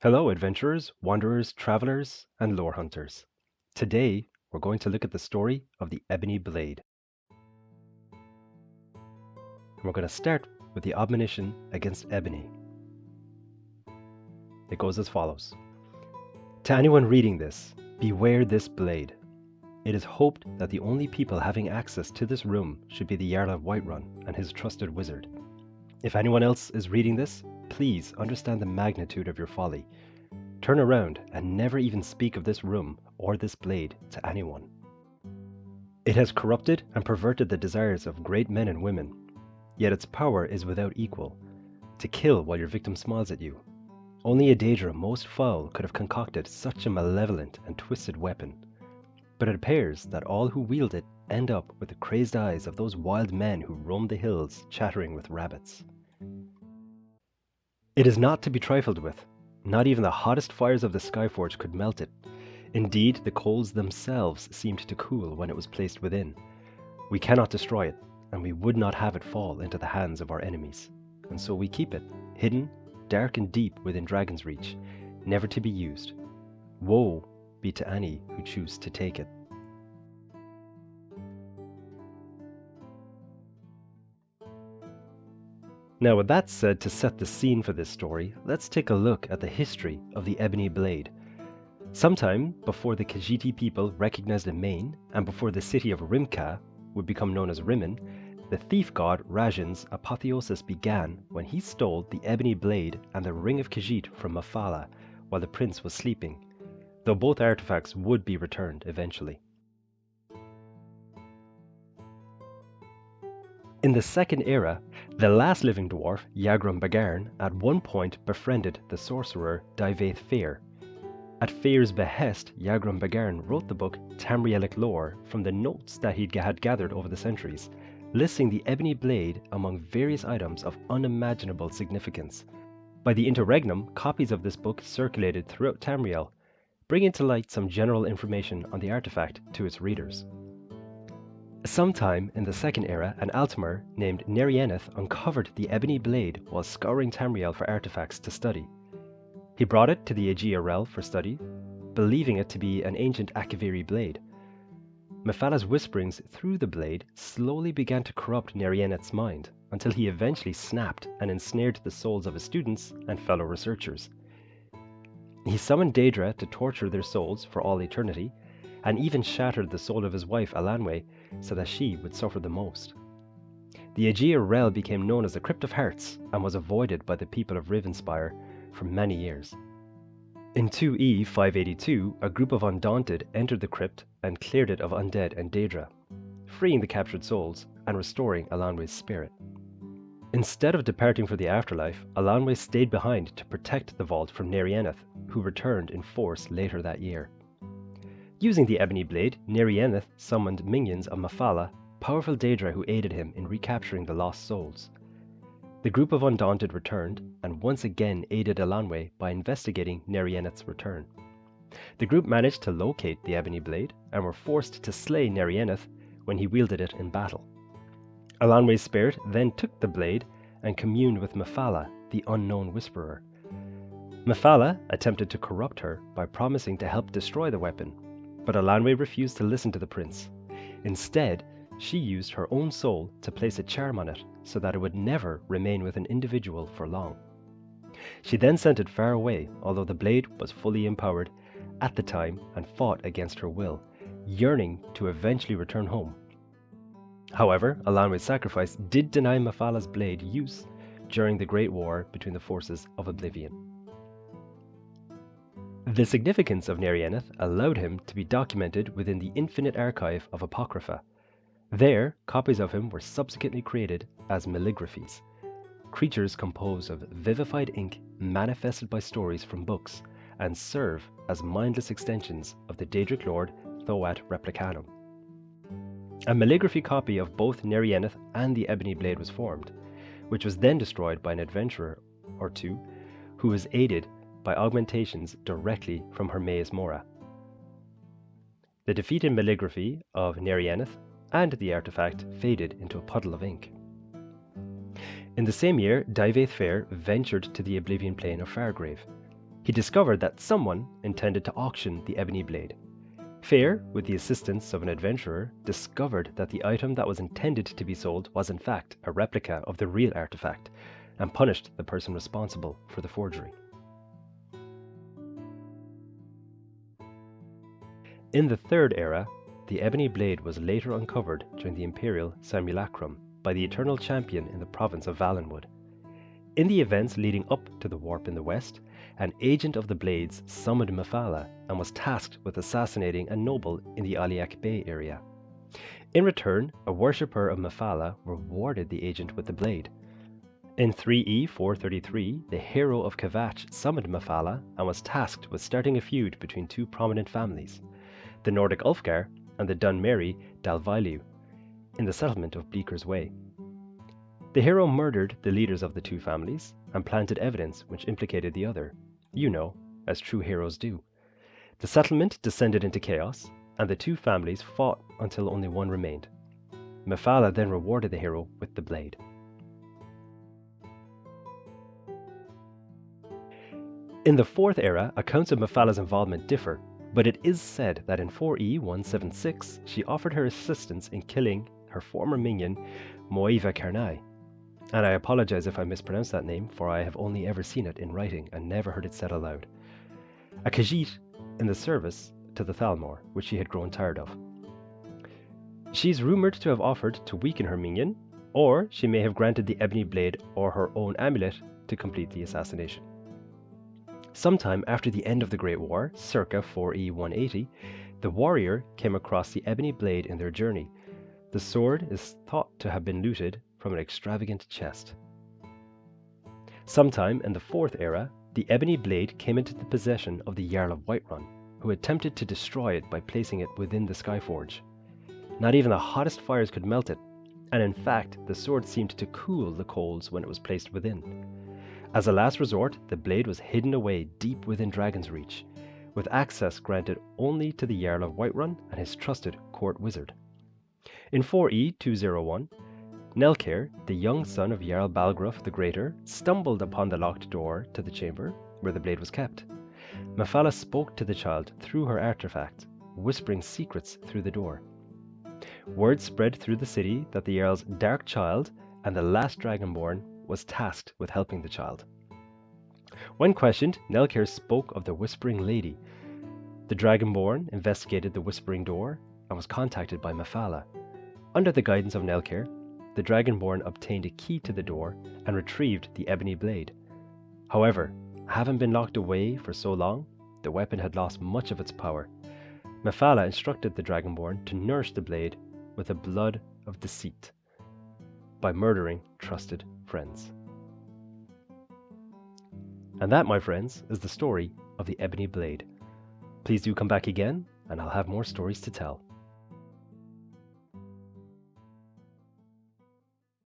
Hello, adventurers, wanderers, travelers, and lore hunters. Today, we're going to look at the story of the Ebony Blade. And we're going to start with the admonition against ebony. It goes as follows. To anyone reading this, beware this blade. It is hoped that the only people having access to this room should be the Jarl of Whiterun and his trusted wizard. If anyone else is reading this, please understand the magnitude of your folly. Turn around and never even speak of this room or this blade to anyone. It has corrupted and perverted the desires of great men and women, yet its power is without equal, to kill while your victim smiles at you. Only a Daedra most foul could have concocted such a malevolent and twisted weapon, but it appears that all who wield it end up with the crazed eyes of those wild men who roam the hills chattering with rabbits. It is not to be trifled with. Not even the hottest fires of the Skyforge could melt it. Indeed, the coals themselves seemed to cool when it was placed within. We cannot destroy it, and we would not have it fall into the hands of our enemies. And so we keep it, hidden, dark and deep within Dragon's Reach, never to be used. Woe be to any who choose to take it. Now, with that said, to set the scene for this story, let's take a look at the history of the Ebony Blade. Sometime before the Khajiit people recognized a Maine, and before the city of Rimka would become known as Rimmon, the thief god Rajan's apotheosis began when he stole the Ebony Blade and the Ring of Khajiit from Mephala while the prince was sleeping, though both artifacts would be returned eventually. In the Second Era, the last living dwarf, Yagrum Bagarn, at one point befriended the sorcerer Daedric Prince. At Fear's behest, Yagrum Bagarn wrote the book Tamrielic Lore from the notes that he had gathered over the centuries, listing the Ebony Blade among various items of unimaginable significance. By the interregnum, copies of this book circulated throughout Tamriel, bringing to light some general information on the artifact to its readers. Sometime in the Second Era, an Altmer named Nerieneth uncovered the Ebony Blade while scouring Tamriel for artifacts to study. He brought it to the Aegea Rel for study, believing it to be an ancient Akaviri blade. Mephala's whisperings through the blade slowly began to corrupt Nerieneth's mind, until he eventually snapped and ensnared the souls of his students and fellow researchers. He summoned Daedra to torture their souls for all eternity, and even shattered the soul of his wife Alanwe so that she would suffer the most. The Aegea Rel became known as the Crypt of Hearts and was avoided by the people of Rivenspire for many years. In 2E 582, a group of Undaunted entered the crypt and cleared it of undead and Daedra, freeing the captured souls and restoring Alanwe's spirit. Instead of departing for the afterlife, Alanwe stayed behind to protect the vault from Nerieneth, who returned in force later that year. Using the Ebony Blade, Nerieneth summoned minions of Mephala, powerful Daedra who aided him in recapturing the lost souls. The group of Undaunted returned, and once again aided Alanwe by investigating Nerieneth's return. The group managed to locate the Ebony Blade, and were forced to slay Nerieneth when he wielded it in battle. Alanwe's spirit then took the blade and communed with Mephala, the unknown Whisperer. Mephala attempted to corrupt her by promising to help destroy the weapon, but Alanwe refused to listen to the prince. Instead, she used her own soul to place a charm on it so that it would never remain with an individual for long. She then sent it far away, although the blade was fully empowered at the time and fought against her will, yearning to eventually return home. However, Alanwe's sacrifice did deny Mephala's blade use during the Great War between the forces of Oblivion. The significance of Nerieneth allowed him to be documented within the Infinite Archive of Apocrypha. There, copies of him were subsequently created as maligraphies, creatures composed of vivified ink manifested by stories from books, and serve as mindless extensions of the Daedric Lord Thoat Replicanum. A maligraphy copy of both Nerieneth and the Ebony Blade was formed, which was then destroyed by an adventurer or two who was aided by augmentations directly from Hermaeus Mora. The defeated maligraphy of Nerieneth and the artifact faded into a puddle of ink. In the same year, Daedric Prince ventured to the Oblivion Plane of Fargrave. He discovered that someone intended to auction the Ebony Blade. Fair, with the assistance of an adventurer, discovered that the item that was intended to be sold was in fact a replica of the real artifact, and punished the person responsible for the forgery. In the Third Era, the Ebony Blade was later uncovered during the Imperial Simulacrum by the Eternal Champion in the province of Valenwood. In the events leading up to the warp in the west, an agent of the Blades summoned Mephala and was tasked with assassinating a noble in the Aliak Bay area. In return, a worshipper of Mephala rewarded the agent with the blade. In 3E 433, the hero of Kvatch summoned Mephala and was tasked with starting a feud between two prominent families, the Nordic Ulfgar and the Dunmeri Dalvailiu, in the settlement of Bleaker's Way. The hero murdered the leaders of the two families and planted evidence which implicated the other, as true heroes do. The settlement descended into chaos, and the two families fought until only one remained. Mephala then rewarded the hero with the blade. In the Fourth Era, accounts of Mephala's involvement differ, but it is said that in 4E 176 she offered her assistance in killing her former minion Moiva Karnai. And I apologize if I mispronounce that name, for I have only ever seen it in writing and never heard it said aloud. A Khajiit in the service to the Thalmor, which she had grown tired of. She's rumoured to have offered to weaken her minion, or she may have granted the Ebony Blade or her own amulet to complete the assassination. Sometime after the end of the Great War, circa 4E 180, the warrior came across the Ebony Blade in their journey. The sword is thought to have been looted from an extravagant chest. Sometime in the Fourth Era, the Ebony Blade came into the possession of the Jarl of Whiterun, who attempted to destroy it by placing it within the Skyforge. Not even the hottest fires could melt it, and in fact the sword seemed to cool the coals when it was placed within. As a last resort, the blade was hidden away deep within Dragon's Reach, with access granted only to the Jarl of Whiterun and his trusted court wizard. In 4E 201, Nelkir, the young son of Jarl Balgruuf the Greater, stumbled upon the locked door to the chamber where the blade was kept. Mephala spoke to the child through her artifact, whispering secrets through the door. Word spread through the city that the Jarl's dark child and the last Dragonborn was tasked with helping the child. When questioned, Nelkir spoke of the Whispering Lady. The Dragonborn investigated the Whispering Door and was contacted by Mephala. Under the guidance of Nelkir, the Dragonborn obtained a key to the door and retrieved the Ebony Blade. However, having been locked away for so long, the weapon had lost much of its power. Mephala instructed the Dragonborn to nourish the blade with the blood of deceit by murdering trusted friends. And that, my friends, is the story of the Ebony Blade. Please do come back again, and I'll have more stories to tell.